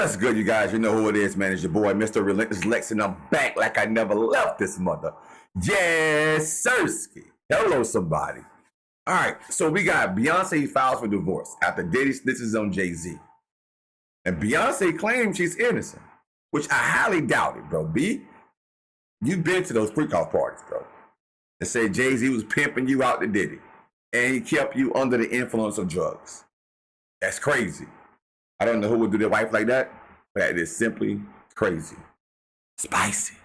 What's good, you guys? You know who it is, man. It's your boy, Mr. Relentless Lex, and I'm back like I never left this mother. Yes, Sirski. Hello, somebody. All right, so we got Beyonce files for divorce after Diddy snitches on Jay-Z. And Beyonce claims she's innocent, which I highly doubt it, bro. B, you've been to those freak-off parties, bro. They say Jay-Z was pimping you out to Diddy, and he kept you under the influence of drugs. That's crazy. I don't know who would do their wife like that, but that is simply crazy. Spicy.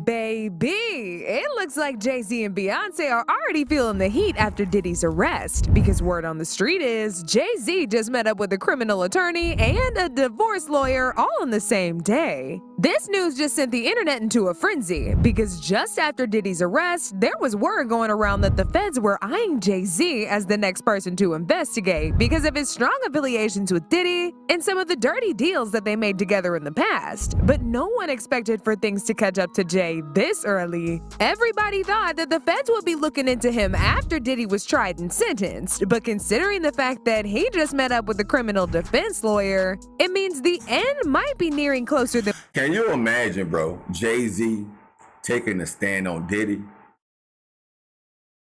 Baby, it looks like Jay-Z and Beyonce are already feeling the heat after Diddy's arrest, because word on the street is Jay-Z just met up with a criminal attorney and a divorce lawyer all on the same day. This news just sent the internet into a frenzy, because just after Diddy's arrest, there was word going around that the feds were eyeing Jay-Z as the next person to investigate because of his strong affiliations with Diddy and some of the dirty deals that they made together in the past. But no one expected for things to catch up to Jay this early. Everybody thought that the feds would be looking into him after Diddy was tried and sentenced, but considering the fact that he just met up with a criminal defense lawyer, it means the end might be nearing closer than... Can you imagine, bro, Jay-Z taking a stand on Diddy?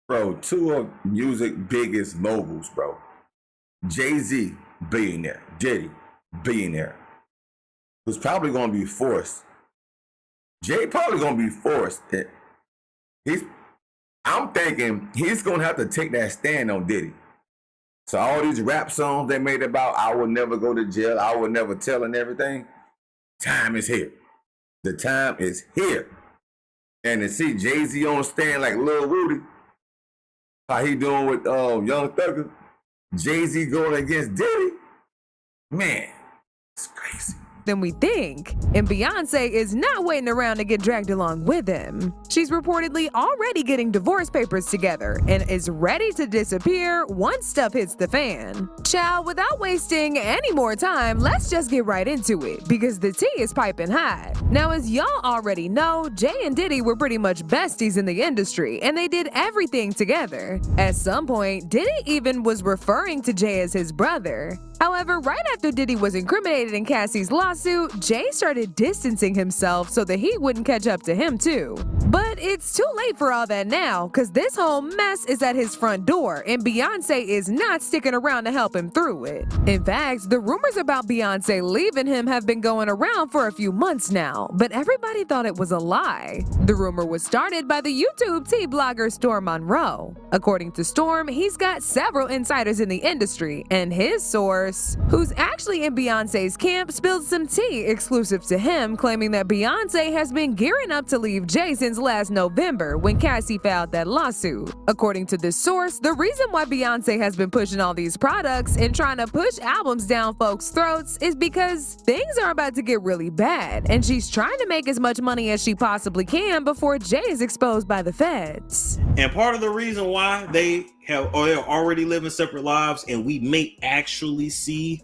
Bro, two of music biggest moguls, bro. Jay-Z, billionaire. Diddy, billionaire. Who's probably going to be forced. Jay probably gonna be forced. I'm thinking he's gonna have to take that stand on Diddy. So all these rap songs they made about I will never go to jail, I will never tell, and everything. Time is here. The time is here. And to see Jay-Z on the stand like Lil Rudy, how he doing with Young Thugger, Jay-Z going against Diddy, man, it's crazy than we think. And Beyonce is not waiting around to get dragged along with him. She's reportedly already getting divorce papers together and is ready to disappear once stuff hits the fan. Child, without wasting any more time, let's just get right into it, because the tea is piping hot. Now, as y'all already know, Jay and Diddy were pretty much besties in the industry, and they did everything together. At some point, Diddy even was referring to Jay as his brother. However, right after Diddy was incriminated in Cassie's lawsuit, Jay started distancing himself so the heat wouldn't catch up to him too. But it's too late for all that now, cause this whole mess is at his front door and Beyonce is not sticking around to help him through it. In fact, the rumors about Beyonce leaving him have been going around for a few months now, but everybody thought it was a lie. The rumor was started by the YouTube tea blogger Storm Monroe. According to Storm, he's got several insiders in the industry, and his source, who's actually in Beyonce's camp, spilled some tea exclusive to him, claiming that Beyonce has been gearing up to leave Jay since last November when Cassie filed that lawsuit. According to this source, the reason why Beyonce has been pushing all these products and trying to push albums down folks' throats is because things are about to get really bad, and she's trying to make as much money as she possibly can before Jay is exposed by the feds. And part of the reason why they're already living separate lives, and we may actually see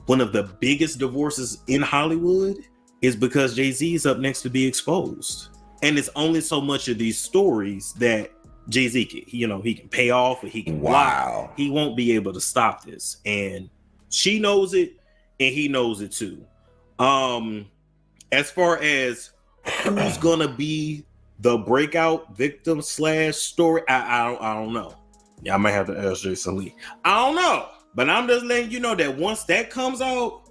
one of the biggest divorces in Hollywood, is because Jay-Z is up next to be exposed. And it's only so much of these stories that Jay-Z can, he can pay off or he can block. He won't be able to stop this. And she knows it and he knows it too. As far as who's gonna be the breakout victim / story, I don't know. Yeah, I might have to ask Jason Lee. I don't know. But I'm just letting you know that once that comes out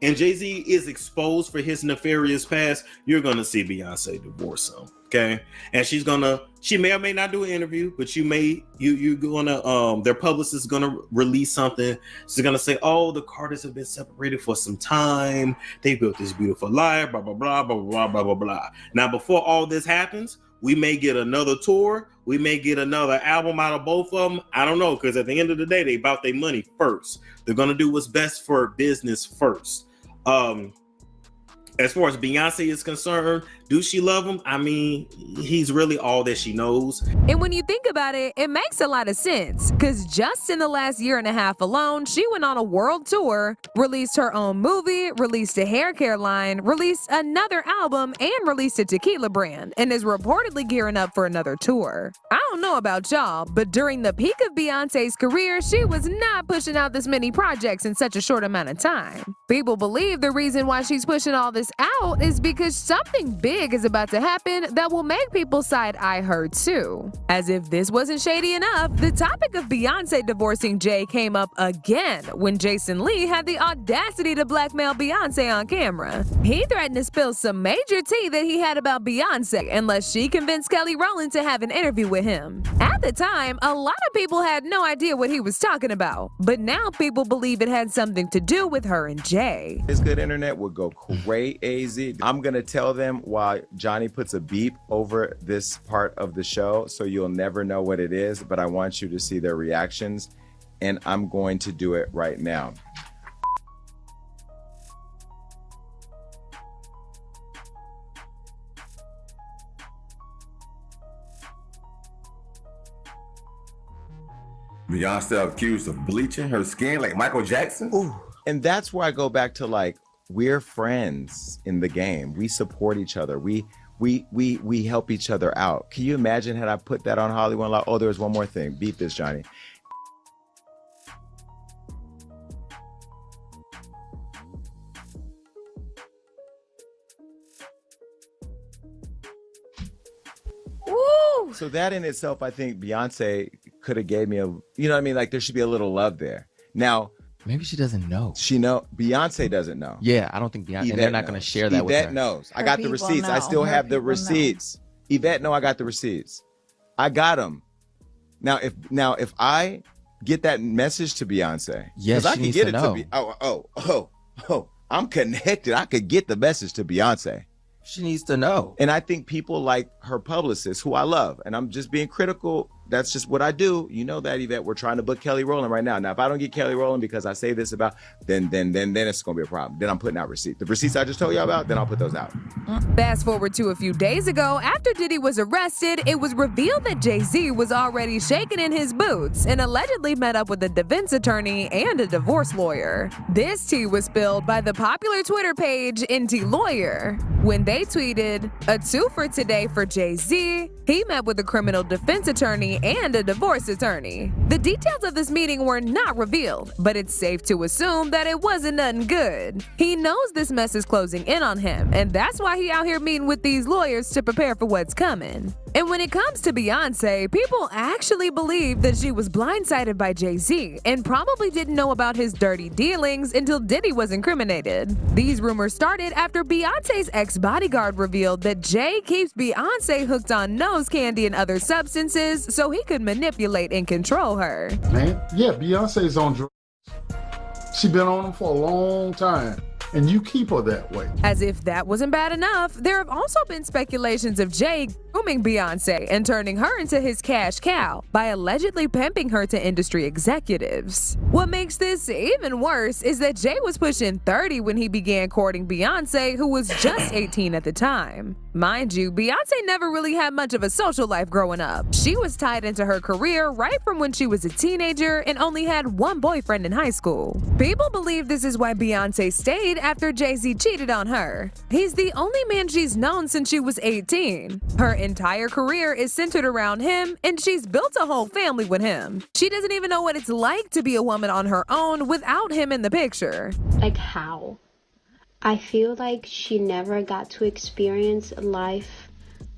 and Jay-Z is exposed for his nefarious past, you're going to see Beyonce divorce him, okay? And she may or may not do an interview, but you're going to, their publicist is going to release something. She's going to say, oh, the Carters have been separated for some time. They built this beautiful life, blah, blah, blah, blah, blah, blah, blah, blah. Now, before all this happens, we may get another tour. We may get another album out of both of them. I don't know, because at the end of the day, they about their money first. They're going to do what's best for business first. As far as Beyonce is concerned, do she love him? I mean, he's really all that she knows. And when you think about it, it makes a lot of sense. Because just in the last year and a half alone, she went on a world tour, released her own movie, released a hair care line, released another album, and released a tequila brand, and is reportedly gearing up for another tour. I don't know about y'all, but during the peak of Beyonce's career, she was not pushing out this many projects in such a short amount of time. People believe the reason why she's pushing all this out is because something big is about to happen that will make people side-eye her too. As if this wasn't shady enough, the topic of Beyonce divorcing Jay came up again when Jason Lee had the audacity to blackmail Beyonce on camera. He threatened to spill some major tea that he had about Beyonce unless she convinced Kelly Rowland to have an interview with him. At the time, a lot of people had no idea what he was talking about, but now people believe it had something to do with her and Jay. This good internet would go crazy. I'm gonna tell them while Johnny puts a beep over this part of the show, so you'll never know what it is, but I want you to see their reactions, and I'm going to do it right now. Beyonce accused of bleaching her skin like Michael Jackson. Ooh. And that's where I go back to, like, we're friends in the game. We support each other. We help each other out. Can you imagine had I put that on Hollywood? Like, oh, there's one more thing. Beat this, Johnny. Woo! So that in itself, I think Beyonce could have gave me a, you know what I mean? Like, there should be a little love there. Now, maybe she doesn't know. Beyonce doesn't know. Yeah, I don't think Beyonce, and they're not going to share that with her. Yvette knows. I got the receipts. I still have the receipts. Yvette know I got the receipts. I got them. Now, if I get that message to Beyonce, yes, I can get it to I'm connected. I could get the message to Beyonce. She needs to know. And I think people like her publicist, who I love, and I'm just being critical. That's just what I do. You know that, Yvette. We're trying to book Kelly Rowland right now. Now, if I don't get Kelly Rowland because I say this about, then it's gonna be a problem. Then I'm putting out receipts. The receipts I just told y'all about, then I'll put those out. Fast forward to a few days ago, after Diddy was arrested, it was revealed that Jay-Z was already shaking in his boots and allegedly met up with a defense attorney and a divorce lawyer. This tea was spilled by the popular Twitter page NT Lawyer when they tweeted, "A 2 for today for Jay-Z. He met with a criminal defense attorney and a divorce attorney." The details of this meeting were not revealed, but it's safe to assume that it wasn't nothing good. He knows this mess is closing in on him, and that's why he out here meeting with these lawyers to prepare for what's coming. And when it comes to Beyonce, people actually believe that she was blindsided by Jay-Z and probably didn't know about his dirty dealings until Diddy was incriminated. These rumors started after Beyonce's ex-bodyguard revealed that Jay keeps Beyonce hooked on nose candy and other substances so he could manipulate and control her. Man, yeah, Beyonce's on drugs. She been on them for a long time. And you keep her that way. As if that wasn't bad enough, there have also been speculations of Jay grooming Beyonce and turning her into his cash cow by allegedly pimping her to industry executives. What makes this even worse is that Jay was pushing 30 when he began courting Beyonce, who was just 18 at the time. Mind you, Beyonce never really had much of a social life growing up. She was tied into her career right from when she was a teenager and only had one boyfriend in high school. People believe this is why Beyonce stayed after Jay-Z cheated on her. He's the only man she's known since she was 18. Her entire career is centered around him, and she's built a whole family with him. She doesn't even know what it's like to be a woman on her own without him in the picture. Like how? I feel like she never got to experience life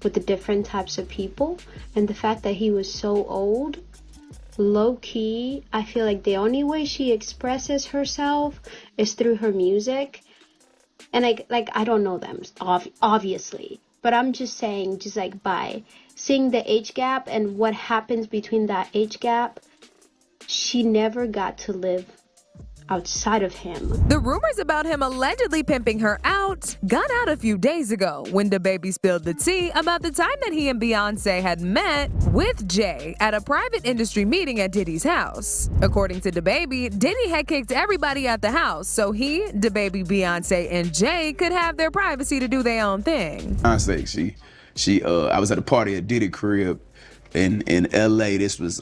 with the different types of people, and the fact that he was so old, low-key, I feel like the only way she expresses herself is through her music. And I don't know them, obviously, but I'm just saying, just like by seeing the age gap and what happens between that age gap, she never got to live outside of him. The rumors about him allegedly pimping her out got out a few days ago when DaBaby spilled the tea about the time that he and Beyonce had met with Jay at a private industry meeting at Diddy's house. According to DaBaby, Diddy had kicked everybody out the house so he, DaBaby, Beyonce, and Jay could have their privacy to do their own thing. Beyonce, I was at a party at Diddy crib in LA. This was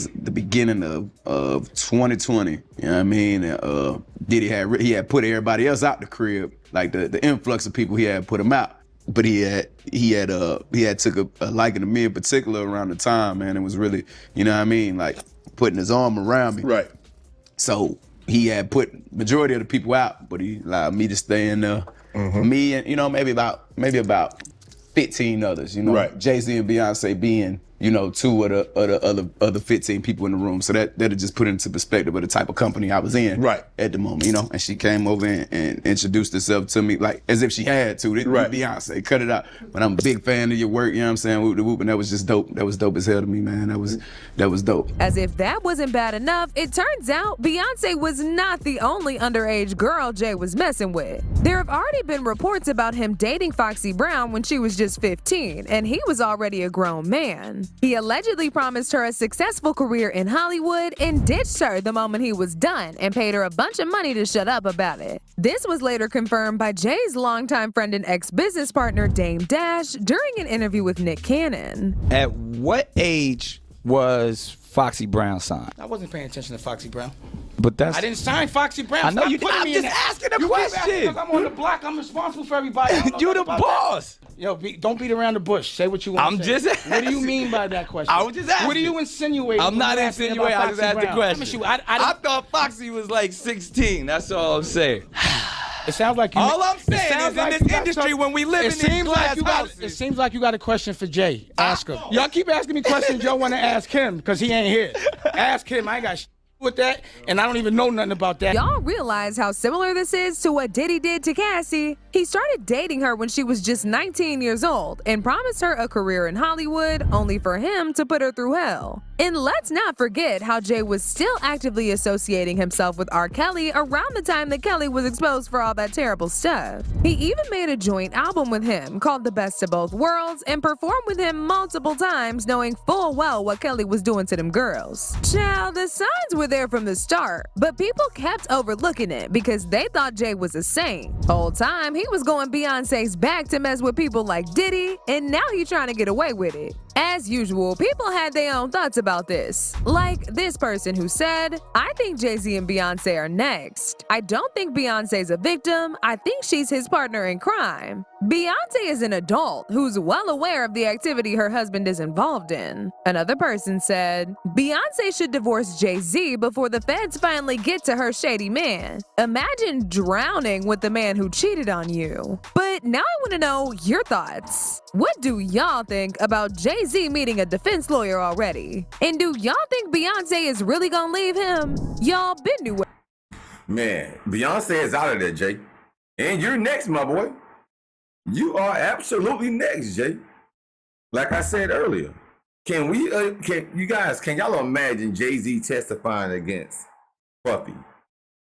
the beginning of 2020. You know what I mean? Diddy had put everybody else out the crib, like the influx of people he had put them out. But he had took a liking to me in particular around the time, man. It was really, you know what I mean, like putting his arm around me. Right. So he had put majority of the people out, but he allowed me to stay in there. Me and, you know, maybe about 15 others, you know, right. Jay-Z and Beyonce being, you know, two of the other 15 people in the room. So that'll just put into perspective of the type of company I was in right. at the moment, you know. And she came over and introduced herself to me like as if she had to. Right. Beyonce, cut it out. But I'm a big fan of your work, you know what I'm saying? Whoop the whoop, and that was just dope. That was dope as hell to me, man. That was dope. As if that wasn't bad enough, it turns out Beyonce was not the only underage girl Jay was messing with. There have already been reports about him dating Foxy Brown when she was just 15, and he was already a grown man. He allegedly promised her a successful career in Hollywood and ditched her the moment he was done and paid her a bunch of money to shut up about it. This was later confirmed by Jay's longtime friend and ex-business partner Dame Dash during an interview with Nick Cannon. At what age was Foxy Brown signed? I wasn't paying attention to Foxy Brown. But I didn't sign Foxy Brown. I know Stop you. putting I'm me in just that. asking a You keep asking question. because I'm on the block. I'm responsible for everybody. You the boss. Yo, don't beat around the bush. Say what you want. I'm to say. just What do you asking. mean by that question? I was just asking. What are you insinuating? I'm when not you asking insinuating. about I just Foxy asked the Brown? question. I thought Foxy was like 16. That's all I'm saying. It sounds like you. All I'm saying is in this industry, when we live in these glass houses. It seems like you got a question for Jay. Ask him. Y'all keep asking me questions y'all want to ask him because he ain't here. Ask him. I ain't got with that, and I don't even know nothing about that. Y'all realize how similar this is to what Diddy did to Cassie? He started dating her when she was just 19 years old and promised her a career in Hollywood, only for him to put her through hell. And let's not forget how Jay was still actively associating himself with R. Kelly around the time that Kelly was exposed for all that terrible stuff. He even made a joint album with him called The Best of Both Worlds and performed with him multiple times, knowing full well what Kelly was doing to them girls. Child, the signs were there from the start, but people kept overlooking it because they thought Jay was a saint. Whole time, he was going Beyonce's back to mess with people like Diddy, and now he's trying to get away with it. As usual, people had their own thoughts about this. Like this person who said, I think Jay-Z and Beyonce are next. I don't think Beyonce's a victim. I think she's his partner in crime. Beyonce is an adult who's well aware of the activity her husband is involved in. Another person said, Beyonce should divorce Jay-Z before the feds finally get to her shady man. Imagine drowning with the man who cheated on you. But now I want to know your thoughts. What do y'all think about Jay-Z meeting a defense lawyer already? And do y'all think Beyonce is really gonna leave him? Y'all been new. Man, Beyonce is out of there, Jay. And you're next, my boy. You are absolutely next, Jay. Like I said earlier, can y'all imagine Jay-Z testifying against Puffy?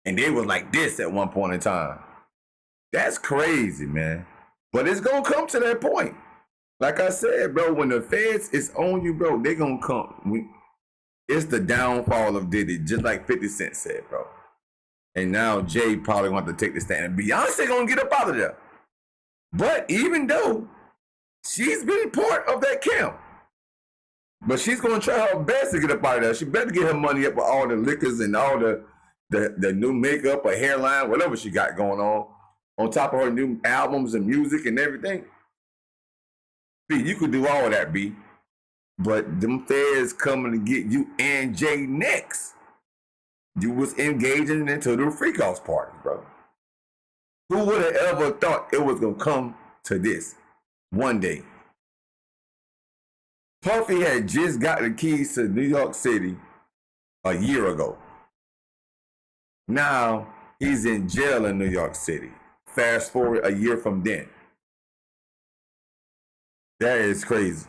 And they was like this at one point in time. That's crazy, man. But it's gonna come to that point. Like I said, bro, when the feds is on you, bro, they gonna come. It's the downfall of Diddy, just like 50 Cent said, bro. And now Jay probably gonna have to take the stand. And Beyonce gonna get up out of there. But even though she's been part of that camp, but she's gonna try her best to get up out of there. She better get her money up with all the liquors and all the new makeup or hairline, whatever she got going on top of her new albums and music and everything. B, you could do all of that, B. But them feds coming to get you and Jay next. You was engaging into the freak-offs party, bro. Who would have ever thought it was going to come to this one day? Puffy had just got the keys to New York City a year ago. Now he's in jail in New York City. Fast forward a year from then. That is crazy.